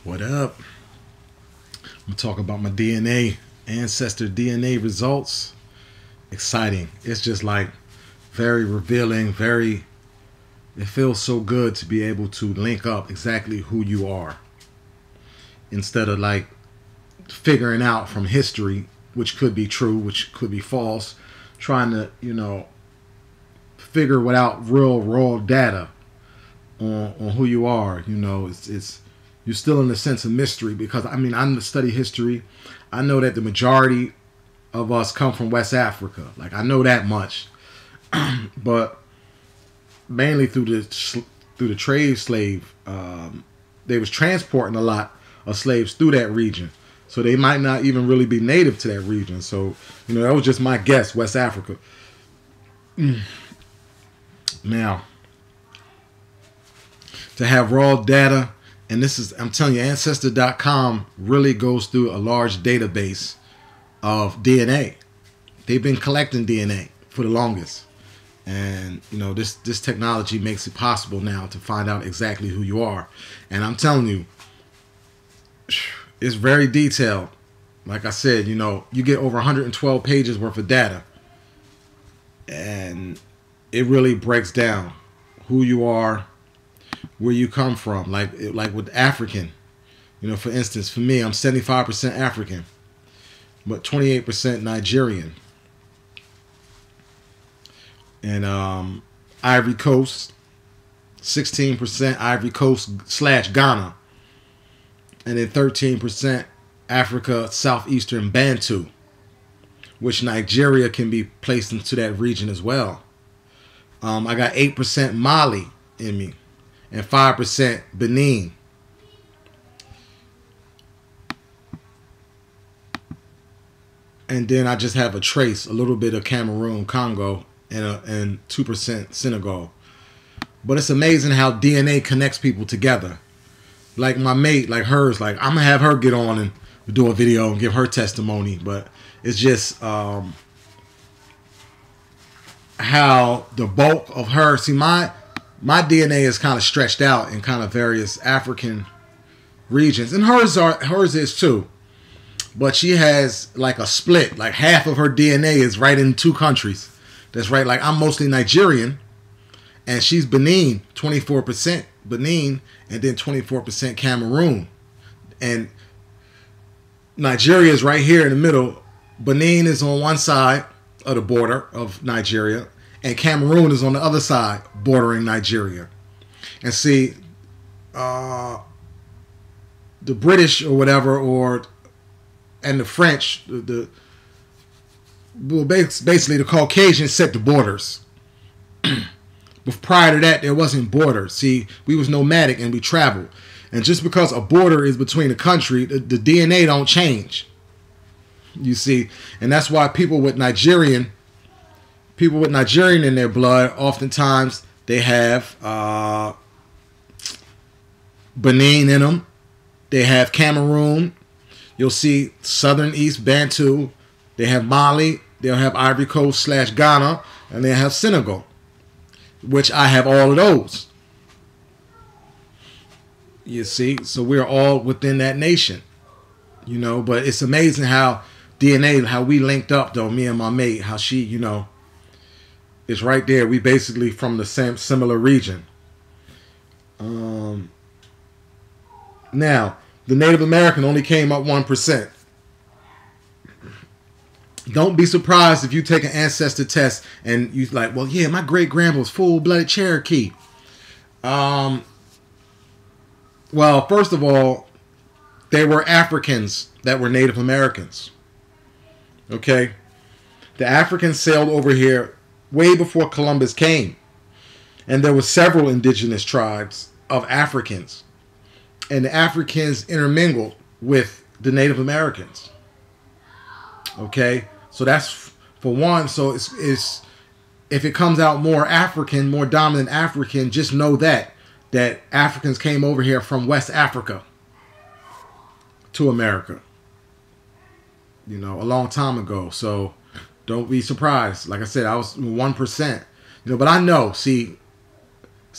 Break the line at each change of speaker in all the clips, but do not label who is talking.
What up? I'm gonna talk about my DNA ancestor DNA results. Exciting. It's just like very revealing, very it feels so good to be able to link up exactly who you are instead of like figuring out from history which could be true, which could be false, trying to, figure without real raw data on who you are. It's you're still in a sense of mystery because I mean I study history. I know that the majority of us come from West Africa. Like I know that much, but mainly through the trade slave, they was transporting a lot of slaves through that region. So they might not even really be native to that region. So that was just my guess. West Africa. Now, to have raw data, and this is, I'm telling you, Ancestor.com really goes through a large database of DNA. They've been collecting DNA for the longest. And, this technology makes it possible now to find out exactly who you are. And I'm telling you, it's very detailed. Like I said, you get over 112 pages worth of data. And it really breaks down who you are, where you come from. Like with African, for instance, for me, I'm 75% African, but 28% Nigerian. And Ivory Coast, 16% Ivory Coast / Ghana. And then 13% Africa Southeastern Bantu, which Nigeria can be placed into that region as well. I got 8% Mali in me and 5% Benin. And then I just have a trace, a little bit of Cameroon, Congo, and 2% Senegal. But it's amazing how DNA connects people together. Like my mate, like hers, like I'm gonna have her get on and do a video and give her testimony. But it's just how the bulk of her. See, my DNA is kind of stretched out in kind of various African regions, and hers is too. But she has like a split. Like half of her DNA is right in two countries. That's right. Like I'm mostly Nigerian, and she's Benin, 24% Benin, and then 24% Cameroon. And Nigeria is right here in the middle. Benin is on one side of the border of Nigeria, and Cameroon is on the other side, bordering Nigeria. And see, the British or whatever, and the French, basically the Caucasians set the borders. But prior to that, there wasn't borders. See, we was nomadic and we traveled. And just because a border is between a country, the DNA don't change. You see, and that's why people with Nigerian in their blood, oftentimes they have Benin in them. They have Cameroon. You'll see Southern East Bantu. They have Mali. They'll have Ivory Coast / Ghana, and they have Senegal, which I have all of those. You see, so we're all within that nation, but it's amazing how DNA, how we linked up though, me and my mate, how she, is right there. We basically from the same similar region. Now, the Native American only came up 1%. Don't be surprised if you take an ancestor test and you like, well, yeah, my great grandpa was full-blooded Cherokee. Well, first of all, they were Africans that were Native Americans. Okay? The Africans sailed over here way before Columbus came. And there were several indigenous tribes of Africans. And the Africans intermingled with the Native Americans. Okay? So that's for one. So it's if it comes out more African, more dominant African, just know that Africans came over here from West Africa to America, a long time ago. So don't be surprised. Like I said, I was 1%, but I know, see,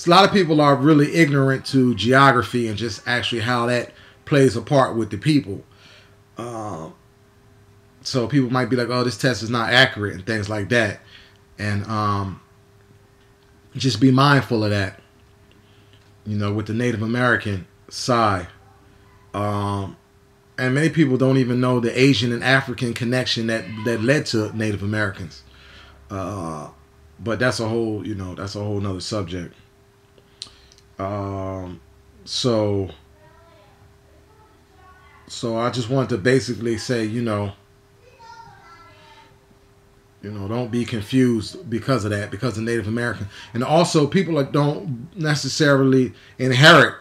a lot of people are really ignorant to geography and just actually how that plays a part with the people. So people might be like, oh, this test is not accurate and things like that. And just be mindful of that, with the Native American side. And many people don't even know the Asian and African connection that led to Native Americans. But that's a whole, that's a whole nother subject. So I just want to basically say, don't be confused because of that, because of Native American. And also, people don't necessarily inherit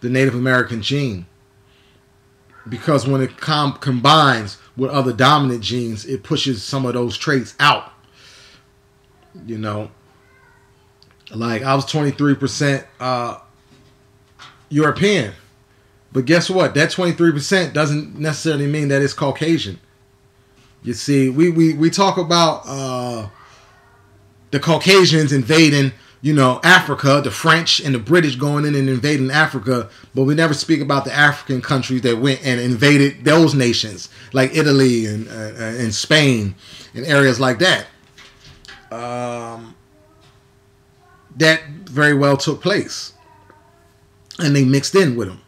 the Native American gene, because when it combines with other dominant genes, it pushes some of those traits out. Like I was 23% European, but guess what? That 23% doesn't necessarily mean that it's Caucasian. You see, we talk about the Caucasians invading, Africa, the French and the British going in and invading Africa, but we never speak about the African countries that went and invaded those nations, like Italy and Spain and areas like that. That very well took place, and they mixed in with them.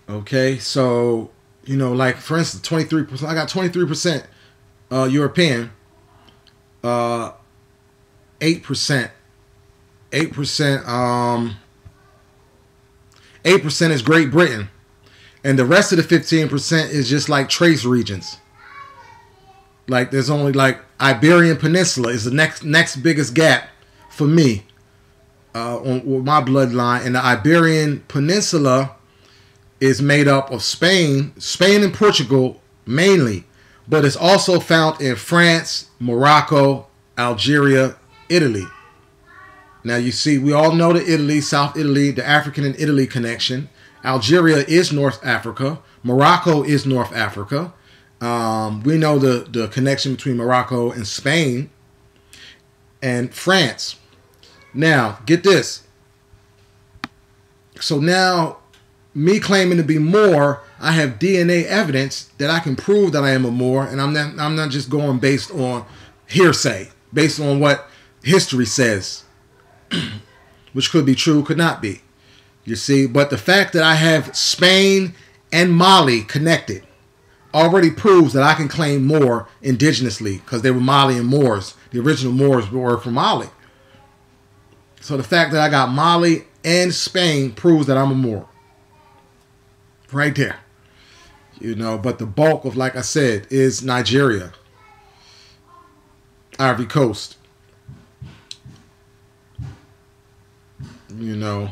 Okay, so. Like for instance, 23%. I got 23% European, 8%, 8% is Great Britain, and the rest of the 15% is just like trace regions. Like there's only like Iberian Peninsula is the next biggest gap for me with my bloodline, and the Iberian Peninsula is made up of Spain and Portugal mainly, but it's also found in France, Morocco, Algeria, Italy. Now you see, we all know the Italy, South Italy, the African and Italy connection. Algeria is North Africa. Morocco is North Africa. We know the connection between Morocco and Spain and France. Now, get this. So now, me claiming to be Moor, I have DNA evidence that I can prove that I am a Moor, and I'm not just going based on hearsay, based on what history says, which could be true, could not be. You see, but the fact that I have Spain and Mali connected already proves that I can claim Moor indigenously, because they were Malian Moors. The original Moors were from Mali. So the fact that I got Mali and Spain proves that I'm a Moor. Right there. But the bulk of, like I said, is Nigeria. Ivory Coast. So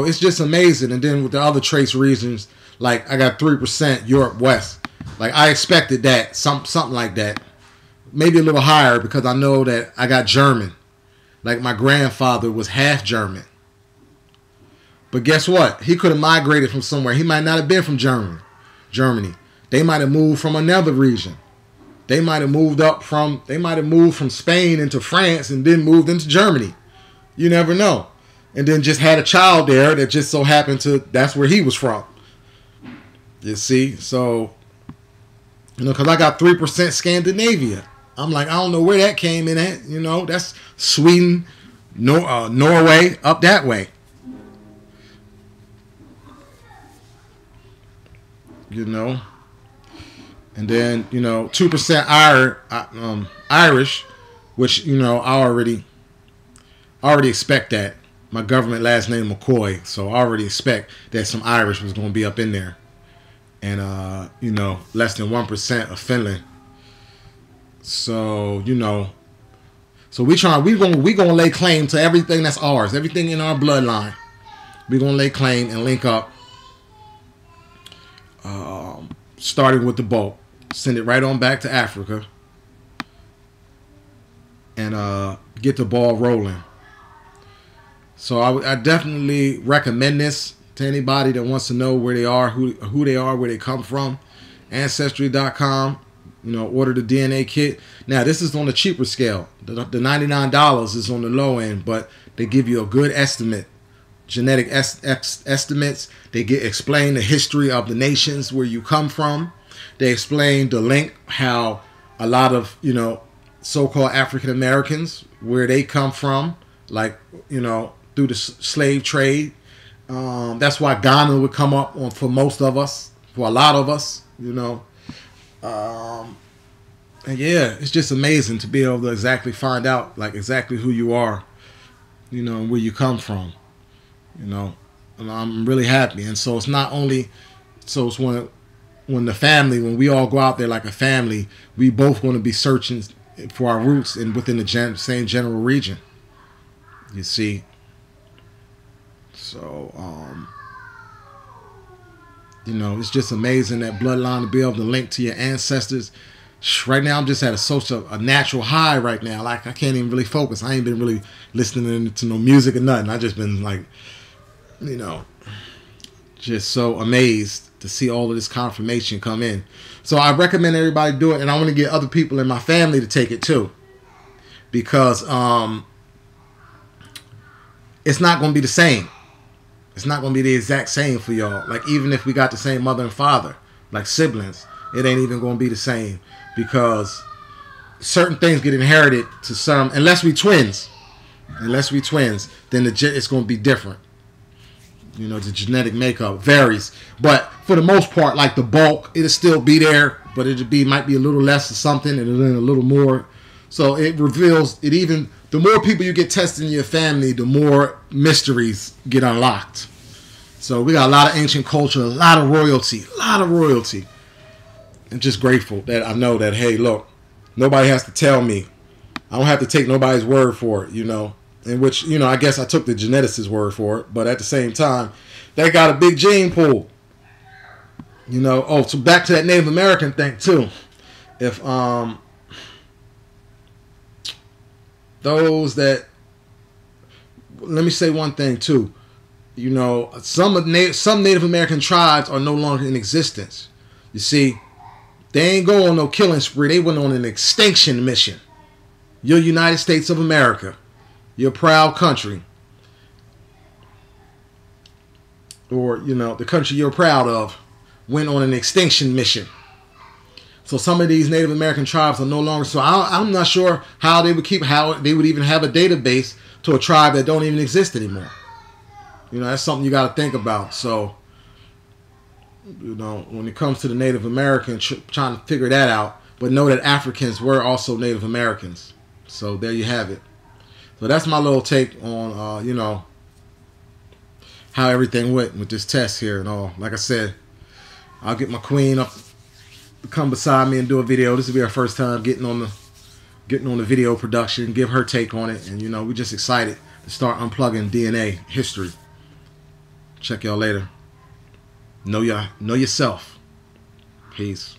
it's just amazing. And then with the other trace reasons, like I got 3% Europe West. Like I expected that, something like that. Maybe a little higher, because I know that I got German. Like my grandfather was half German. But guess what? He could have migrated from somewhere. He might not have been from Germany. They might have moved from another region. They might have moved from Spain into France and then moved into Germany. You never know. And then just had a child there that just so happened that's where he was from. You see? So, because I got 3% Scandinavia. I'm like, I don't know where that came in at. That's Sweden, Norway, up that way. And then 2% Irish, which I already expect that. My government last name McCoy, so I already expect that some Irish was going to be up in there, and less than 1% of Finland. So so we gonna lay claim to everything that's ours, everything in our bloodline. We're gonna lay claim and link up. Starting with the bulk, send it right on back to Africa, and get the ball rolling. So I definitely recommend this to anybody that wants to know where they are, who they are, where they come from. Ancestry.com. Order the DNA kit. Now this is on the cheaper scale. The $99 is on the low end, but they give you a good estimate genetic estimates. They explain the history of the nations where you come from. They explain the link, how a lot of, so-called African Americans, where they come from, like, through the slave trade. That's why Ghana would come up for most of us, for a lot of us, and yeah, it's just amazing to be able to exactly find out, like, exactly who you are, and where you come from, and I'm really happy. And so it's not only, so it's when we all go out there like a family, we both going to be searching for our roots and within the same general region. You see, so it's just amazing, that bloodline, to be able to link to your ancestors. Right now, I'm just at a natural high right now. Like, I can't even really focus. I ain't been really listening to no music or nothing. I just been like, just so amazed to see all of this confirmation come in. So I recommend everybody do it, and I want to get other people in my family to take it too, because it's not going to be the same. It's not going to be the exact same for y'all. Like, even if we got the same mother and father, like siblings, it ain't even going to be the same, because certain things get inherited to some, unless we twins. Then it's going to be different. The genetic makeup varies, but for the most part, like the bulk, it'll still be there, but might be a little less of something and then a little more. So it reveals it. Even the more people you get tested in your family, the more mysteries get unlocked. So we got a lot of ancient culture, a lot of royalty. I'm just grateful that I know that, hey, look, nobody has to tell me. I don't have to take nobody's word for it, In which, I guess I took the geneticist's word for it, but at the same time, they got a big gene pool. So back to that Native American thing too. If those that, let me say one thing too. Some Native American tribes are no longer in existence. You see, they ain't go on no killing spree. They went on an extinction mission. Your United States of America, your proud country, or the country you're proud of, went on an extinction mission. So some of these Native American tribes are no longer. So I'm not sure how they would even have a database to a tribe that don't even exist anymore. That's something you got to think about. So when it comes to the Native American, trying to figure that out, but know that Africans were also Native Americans. So there you have it. So that's my little take on, how everything went with this test here and all. Like I said, I'll get my queen up to come beside me and do a video. This will be our first time getting on the video production, give her take on it. And, we're just excited to start unplugging DNA history. Check y'all later. Know yourself. Peace.